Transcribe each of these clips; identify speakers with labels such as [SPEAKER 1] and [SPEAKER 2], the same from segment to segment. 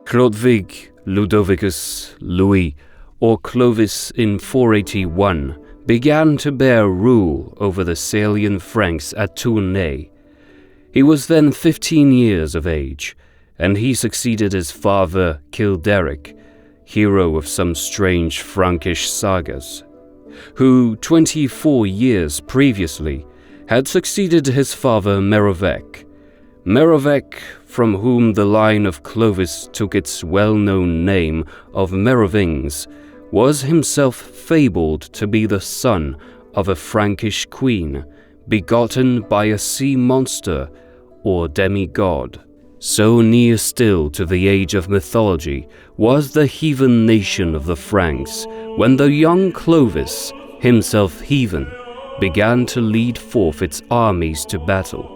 [SPEAKER 1] Chlodwig Ludovicus Louis, or Clovis in 481, began to bear rule over the Salian Franks at Tournai. He was then 15 years of age, and he succeeded his father Childeric, hero of some strange Frankish sagas, who 24 years previously had succeeded his father Merovec. Merovec, from whom the line of Clovis took its well-known name of Merovinges, was himself fabled to be the son of a Frankish queen, begotten by a sea monster or demigod. So near still to the age of mythology was the heathen nation of the Franks, when the young Clovis, himself heathen, began to lead forth its armies to battle.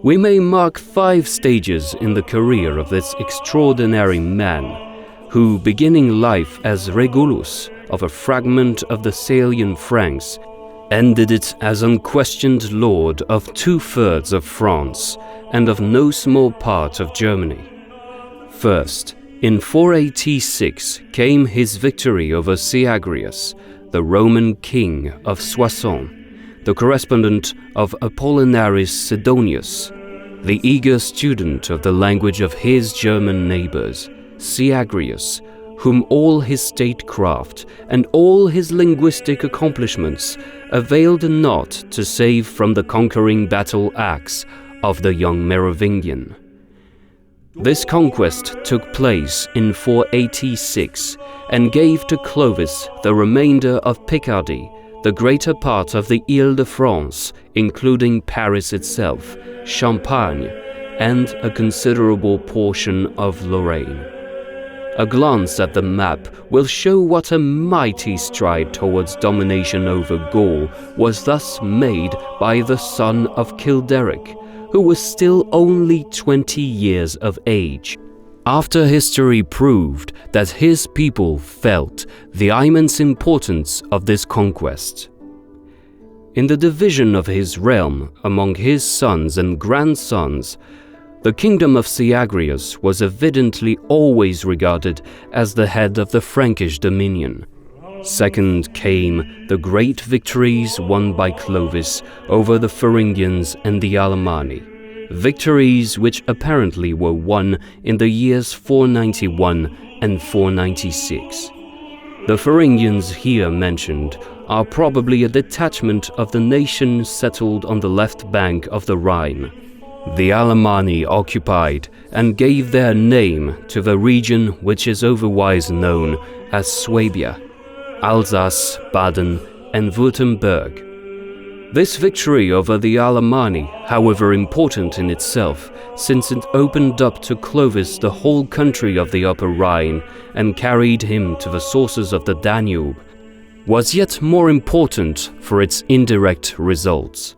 [SPEAKER 1] We may mark 5 stages in the career of this extraordinary man, who, beginning life as Regulus of a fragment of the Salian Franks, ended it as unquestioned lord of 2/3 of France and of no small part of Germany. First, in 486 came his victory over Syagrius, the Roman king of Soissons, the correspondent of Apollinaris Sidonius, the eager student of the language of his German neighbors, Syagrius, whom all his statecraft and all his linguistic accomplishments availed not to save from the conquering battle axe of the young Merovingian. This conquest took place in 486 and gave to Clovis the remainder of Picardy, the greater part of the Ile-de-France, including Paris itself, Champagne, and a considerable portion of Lorraine. A glance at the map will show what a mighty stride towards domination over Gaul was thus made by the son of Childeric, who was still only 20 years of age, after history proved that his people felt the immense importance of this conquest. In the division of his realm among his sons and grandsons, the kingdom of Syagrius was evidently always regarded as the head of the Frankish dominion. Second came the great victories won by Clovis over the Thuringians and the Alemanni, victories which apparently were won in the years 491 and 496. The Thuringians here mentioned are probably a detachment of the nation settled on the left bank of the Rhine. The Alemanni occupied and gave their name to the region which is otherwise known as Swabia, Alsace, Baden, and Württemberg. This victory over the Alemanni, however important in itself, since it opened up to Clovis the whole country of the Upper Rhine and carried him to the sources of the Danube, was yet more important for its indirect results.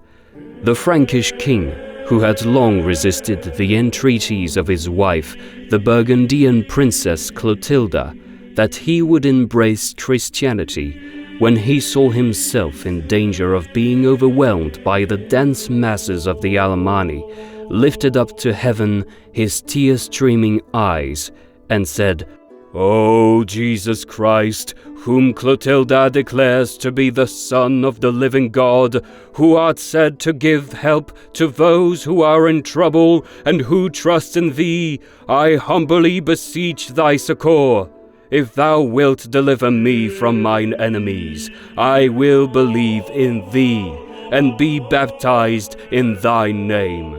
[SPEAKER 1] The Frankish king, who had long resisted the entreaties of his wife, the Burgundian princess Clotilda, that he would embrace Christianity, when he saw himself in danger of being overwhelmed by the dense masses of the Alemanni, lifted up to heaven his tear-streaming eyes, and said, "O Jesus Christ, whom Clotilda declares to be the Son of the living God, who art said to give help to those who are in trouble and who trust in thee, I humbly beseech thy succor. If thou wilt deliver me from mine enemies, I will believe in thee, and be baptized in thy name.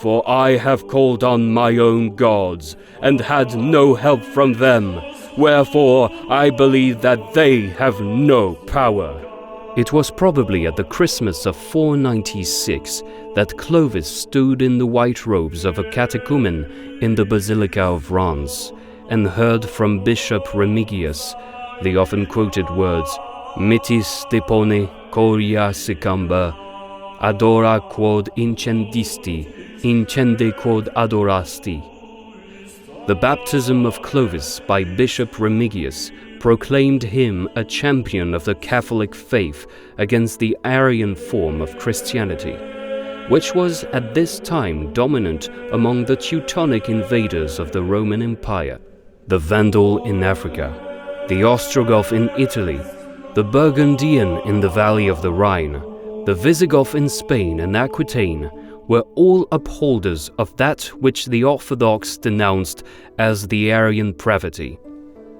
[SPEAKER 1] For I have called on my own gods, and had no help from them, wherefore I believe that they have no power." It was probably at the Christmas of 496 that Clovis stood in the white robes of a catechumen in the Basilica of Reims, and heard from Bishop Remigius the often quoted words, "Mitis depone coria secamba, adora quod incendisti, incende quod adorasti." The baptism of Clovis by Bishop Remigius proclaimed him a champion of the Catholic faith against the Arian form of Christianity, which was at this time dominant among the Teutonic invaders of the Roman Empire, the Vandal in Africa, the Ostrogoth in Italy, the Burgundian in the valley of the Rhine, the Visigoth in Spain and Aquitaine, were all upholders of that which the Orthodox denounced as the Arian pravity.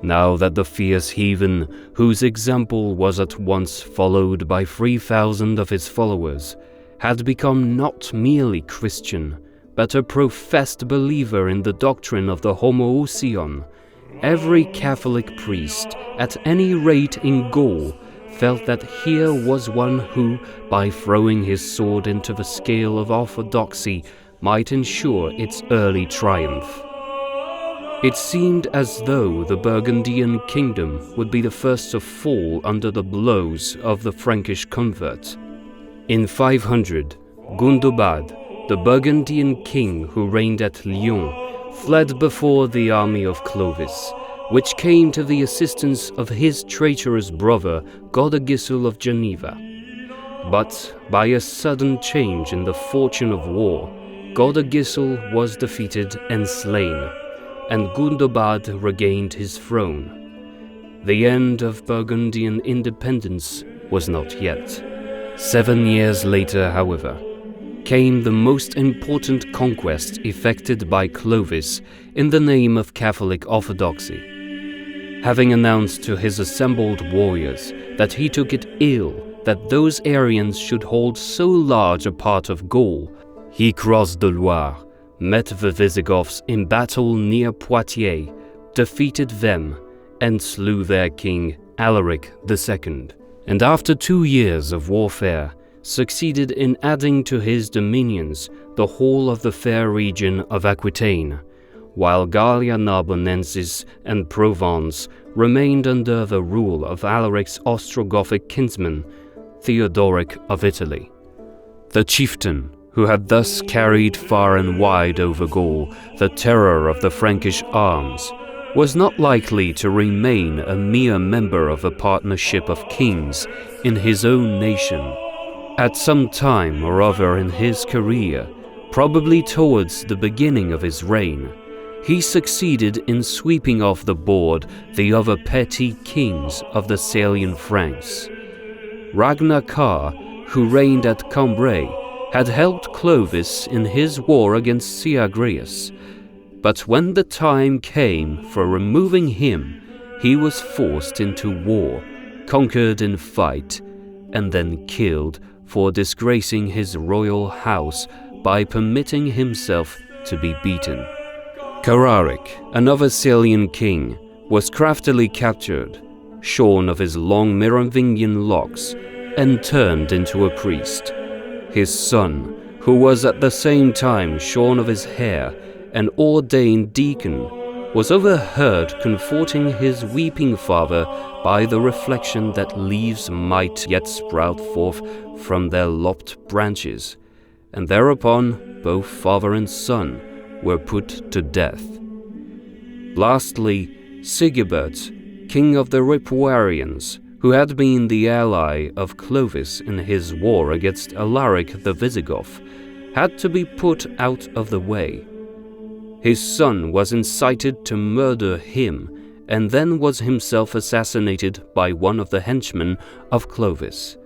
[SPEAKER 1] Now that the fierce heathen, whose example was at once followed by 3,000 of his followers, had become not merely Christian, but a professed believer in the doctrine of the Homoousion, every Catholic priest, at any rate in Gaul, felt that here was one who, by throwing his sword into the scale of orthodoxy, might ensure its early triumph. It seemed as though the Burgundian kingdom would be the first to fall under the blows of the Frankish convert. In 500, Gundobad, the Burgundian king who reigned at Lyon, fled before the army of Clovis, which came to the assistance of his traitorous brother Godegisel of Geneva. But by a sudden change in the fortune of war, Godegisel was defeated and slain, and Gundobad regained his throne. The end of Burgundian independence was not yet. 7 years later, however, came the most important conquest effected by Clovis in the name of Catholic orthodoxy. Having announced to his assembled warriors that he took it ill that those Arians should hold so large a part of Gaul, he crossed the Loire, met the Visigoths in battle near Poitiers, defeated them, and slew their king Alaric II, and after 2 years of warfare, succeeded in adding to his dominions the whole of the fair region of Aquitaine, while Gallia Narbonensis and Provence remained under the rule of Alaric's Ostrogothic kinsman, Theodoric of Italy. The chieftain, who had thus carried far and wide over Gaul the terror of the Frankish arms, was not likely to remain a mere member of a partnership of kings in his own nation. At some time or other in his career, probably towards the beginning of his reign, he succeeded in sweeping off the board the other petty kings of the Salian Franks. Ragnar Kar, who reigned at Cambrai, had helped Clovis in his war against Syagrius, but when the time came for removing him, he was forced into war, conquered in fight, and then killed for disgracing his royal house by permitting himself to be beaten. Cararic, another Salian king, was craftily captured, shorn of his long Merovingian locks, and turned into a priest. His son, who was at the same time shorn of his hair and ordained deacon, was overheard comforting his weeping father by the reflection that leaves might yet sprout forth from their lopped branches, and thereupon both father and son were put to death. Lastly, Sigebert, king of the Ripuarians, who had been the ally of Clovis in his war against Alaric the Visigoth, had to be put out of the way. His son was incited to murder him, and then was himself assassinated by one of the henchmen of Clovis.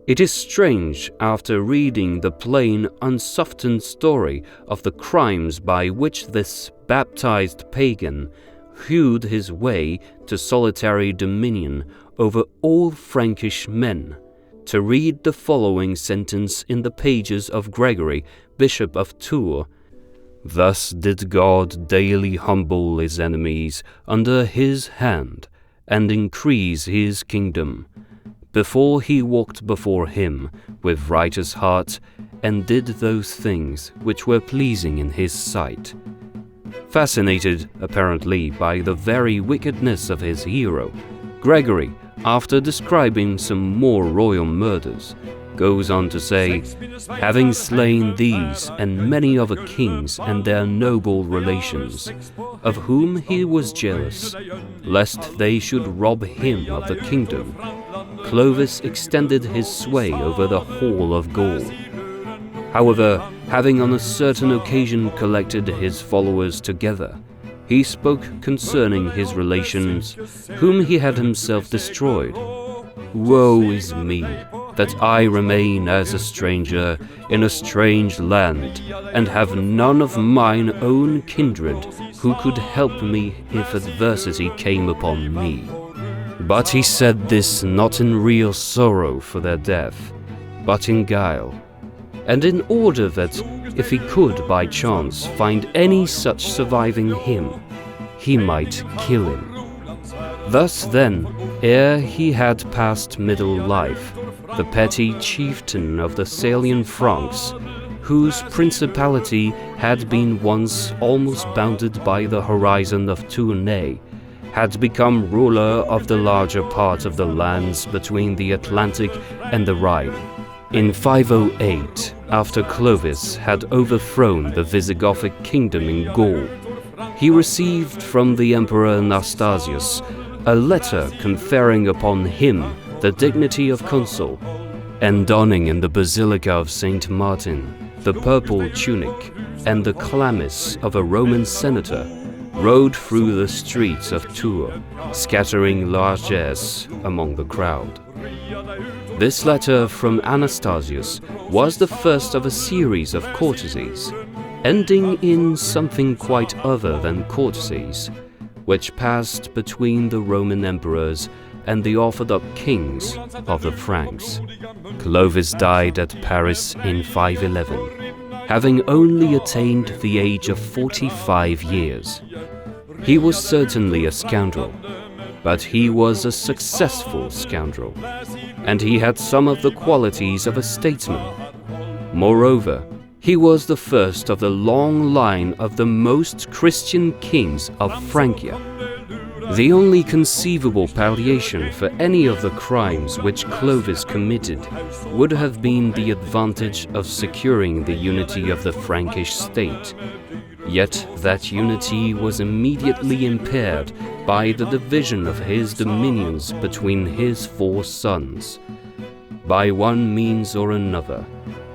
[SPEAKER 1] It is strange, after reading the plain, unsoftened story of the crimes by which this baptized pagan hewed his way to solitary dominion over all Frankish men, to read the following sentence in the pages of Gregory, Bishop of Tours. Thus did God daily humble his enemies under his hand, and increase his kingdom, before he walked before him with righteous heart, and did those things which were pleasing in his sight. Fascinated, apparently, by the very wickedness of his hero, Gregory, after describing some more royal murders, goes on to say, having slain these and many other kings and their noble relations, of whom he was jealous, lest they should rob him of the kingdom, Clovis extended his sway over the whole of Gaul. However, having on a certain occasion collected his followers together, he spoke concerning his relations, whom he had himself destroyed. Woe is me, that I remain as a stranger in a strange land, and have none of mine own kindred who could help me if adversity came upon me. But he said this not in real sorrow for their death, but in guile, and in order that, if he could by chance find any such surviving him, he might kill him. Thus then, ere he had passed middle life, the petty chieftain of the Salian Franks, whose principality had been once almost bounded by the horizon of Tournai, had become ruler of the larger part of the lands between the Atlantic and the Rhine. In 508, after Clovis had overthrown the Visigothic kingdom in Gaul, he received from the Emperor Anastasius a letter conferring upon him the dignity of consul, and donning in the Basilica of Saint Martin the purple tunic and the chlamys of a Roman senator, rode through the streets of Tours, scattering largesse among the crowd. This letter from Anastasius was the first of a series of courtesies, ending in something quite other than courtesies, which passed between the Roman emperors and the Orthodox kings of the Franks. Clovis died at Paris in 511, having only attained the age of 45 years. He was certainly a scoundrel, but he was a successful scoundrel, and he had some of the qualities of a statesman. Moreover, he was the first of the long line of the most Christian kings of Francia. The only conceivable palliation for any of the crimes which Clovis committed would have been the advantage of securing the unity of the Frankish state. Yet that unity was immediately impaired by the division of his dominions between his 4 sons. By one means or another,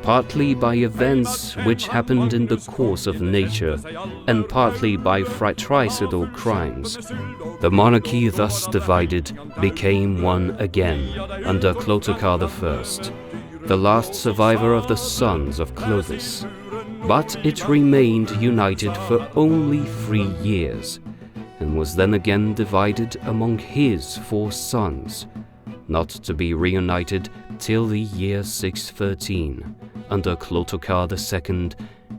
[SPEAKER 1] partly by events which happened in the course of nature, and partly by fratricidal crimes, the monarchy thus divided became one again under Clovis I, the last survivor of the sons of Clovis. But it remained united for only 3 years, and was then again divided among his 4 sons, not to be reunited till the year 613, under Clovis II,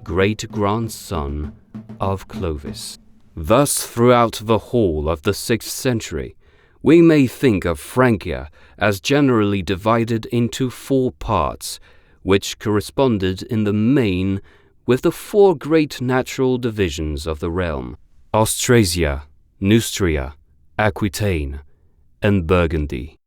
[SPEAKER 1] great-grandson of Clovis. Thus, throughout the whole of the 6th century, we may think of Francia as generally divided into 4 parts, which corresponded in the main with the 4 great natural divisions of the realm: Austrasia, Neustria, Aquitaine, and Burgundy.